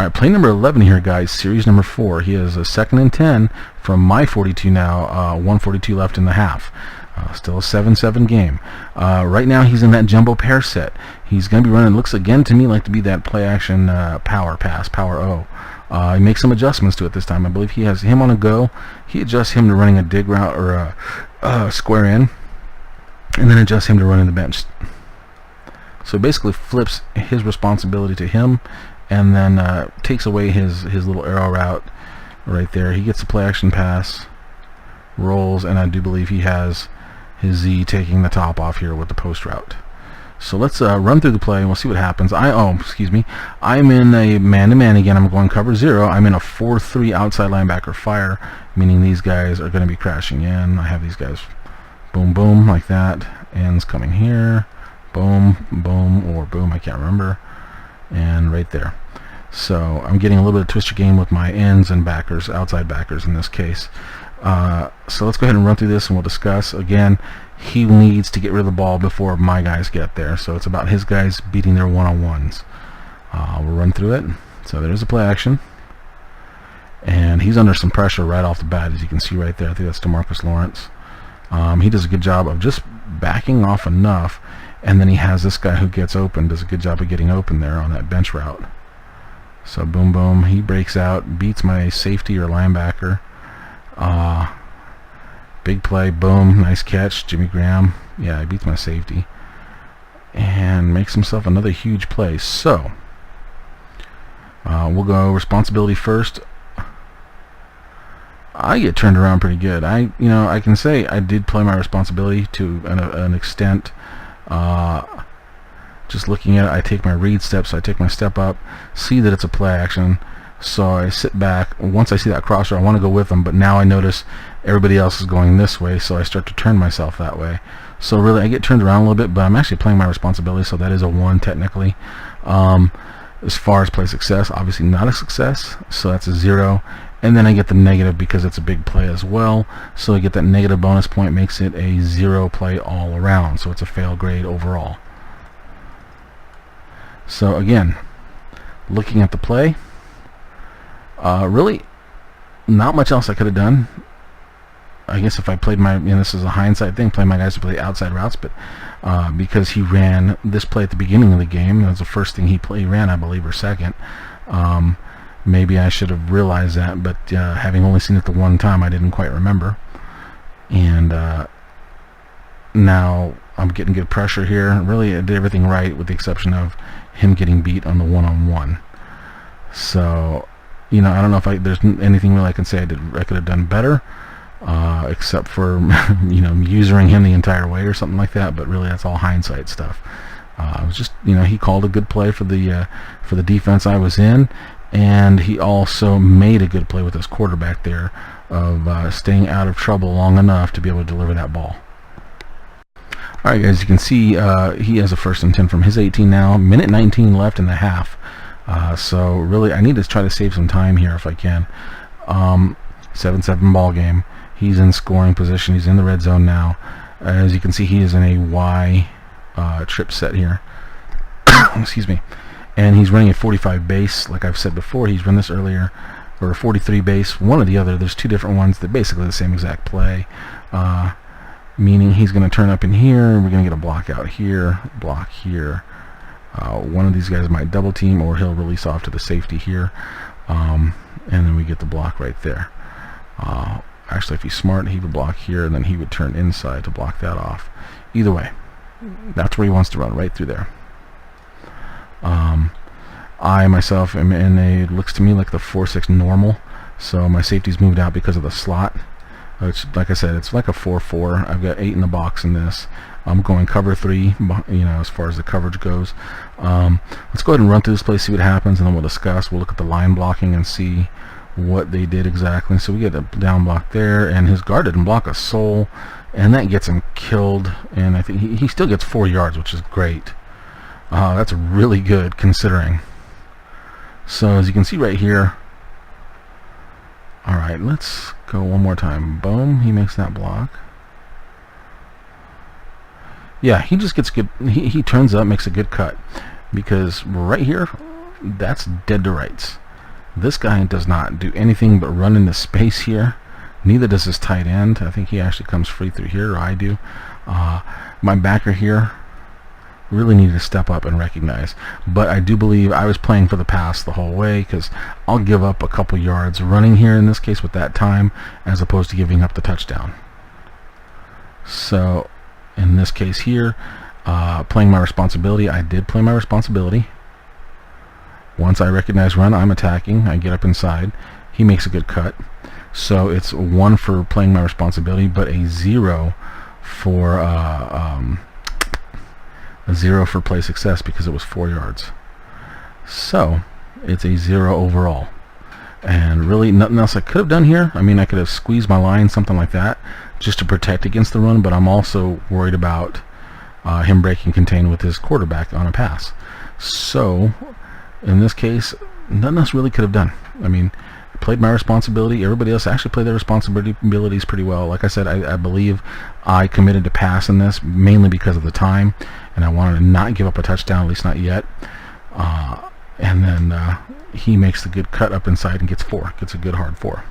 Alright, play number 11 here, guys. Series number 4. He has a 2nd and 10 from my 42 now. 142 left in the half. Still a 7-7 game. Right now he's in that jumbo pair set. He's going to be running, looks again to me like to be that play action power pass, power O. He makes some adjustments to it this time. I believe he has him on a go. He adjusts him to running a dig route or a square in, and then adjusts him to running the bench. So basically flips his responsibility to him, and then takes away his little arrow route right there. He gets the play action pass, rolls, and I do believe he has his Z taking the top off here with the post route. So let's run through the play and we'll see what happens. I'm in a man-to-man again. I'm going cover 0. I'm in a 4-3 outside linebacker fire, meaning these guys are going to be crashing in. I have these guys boom, boom, like that. Ends coming here. Boom, boom, or boom, I can't remember. And right there. So I'm getting a little bit of twister game with my ends and backers, outside backers in this case. So let's go ahead and run through this and we'll discuss. Again, he needs to get rid of the ball before my guys get there. So it's about his guys beating their one-on-ones. We'll run through it. So there's a play action. And he's under some pressure right off the bat, as you can see right there. I think that's DeMarcus Lawrence. He does a good job of just backing off enough, and then he has this guy who gets open, does a good job of getting open there on that bench route. So boom, boom, he breaks out, beats my safety or linebacker. Big play, boom, nice catch, Jimmy Graham. Yeah, he beats my safety and makes himself another huge play. So we'll go responsibility first. I get turned around pretty good. I can say I did play my responsibility to an extent. Just looking at it, I take my read step, so I take my step up, see that it's a play action, so I sit back. Once I see that crosser, I want to go with them, but now I notice everybody else is going this way, so I start to turn myself that way. So really, I get turned around a little bit, but I'm actually playing my responsibility, so that is a 1 technically. As far as play success, obviously not a success, so that's a 0. And then I get the negative because it's a big play as well, so I get that negative bonus point, makes it a 0 play all around, so it's a fail grade overall. So again, looking at the play, really not much else I could have done. I guess if I played my, this is a hindsight thing, play my guys to play outside routes, but because he ran this play at the beginning of the game, that was the first thing he ran, I believe, or second. Maybe I should have realized that, but having only seen it the one time, I didn't quite remember. And now I'm getting good pressure here. Really, I did everything right with the exception of him getting beat on the one-on-one. So, I don't know if there's anything really I can say I could have done better, except for usering him the entire way or something like that. But really, that's all hindsight stuff. It was just, he called a good play for the defense I was in, and he also made a good play with his quarterback there of staying out of trouble long enough to be able to deliver that ball. Alright guys, you can see he has a 1st and 10 from his 18 now. Minute 19 left in the half. So really I need to try to save some time here if I can. 7-7 ball game. He's in scoring position. He's in the red zone now. As you can see, he is in a Y trip set here. Excuse me. And he's running a 45 base. Like I've said before, he's run this earlier. Or a 43 base. One or the other. There's 2 different ones. They're basically the same exact play. Meaning he's going to turn up in here. We're going to get a block out here. Block here. One of these guys might double team, or he'll release off to the safety here. And then we get the block right there. Actually, if he's smart, he would block here, and then he would turn inside to block that off. Either way, that's where he wants to run, right through there. I myself am in it looks to me like the 4-6 normal, so my safety's moved out because of the slot. Which, like I said, it's like a 4-4. I've got 8 in the box in this. I'm going cover 3, as far as the coverage goes. Let's go ahead and run through this play, see what happens, and then we'll discuss. We'll look at the line blocking and see what they did exactly. So we get a down block there, and his guard didn't block a soul, and that gets him killed. And I think he still gets 4 yards, which is great. That's really good considering. So as you can see right here, alright, let's go one more time. Boom, he makes that block. Yeah, he just gets good. He turns up, makes a good cut, because right here, that's dead to rights. This guy does not do anything but run into space here. Neither does his tight end. I think he actually comes free through here, or I do. My backer here really needed to step up and recognize. But I do believe I was playing for the pass the whole way, because I'll give up a couple yards running here in this case with that time, as opposed to giving up the touchdown. So in this case here, playing my responsibility, I did play my responsibility. Once I recognize run, I'm attacking. I get up inside. He makes a good cut. So it's 1 for playing my responsibility, but a 0 for play success, because it was 4 yards. So it's a 0 overall. And really nothing else I could have done here. I mean, I could have squeezed my line, something like that, just to protect against the run, but I'm also worried about him breaking contain with his quarterback on a pass. So in this case, nothing else really could have done. I mean, I played my responsibility. Everybody else actually played their responsibilities pretty well. Like I said, I believe I committed to pass in this, mainly because of the time, and I wanted to not give up a touchdown, at least not yet. And then he makes the good cut up inside and gets 4. Gets a good hard 4.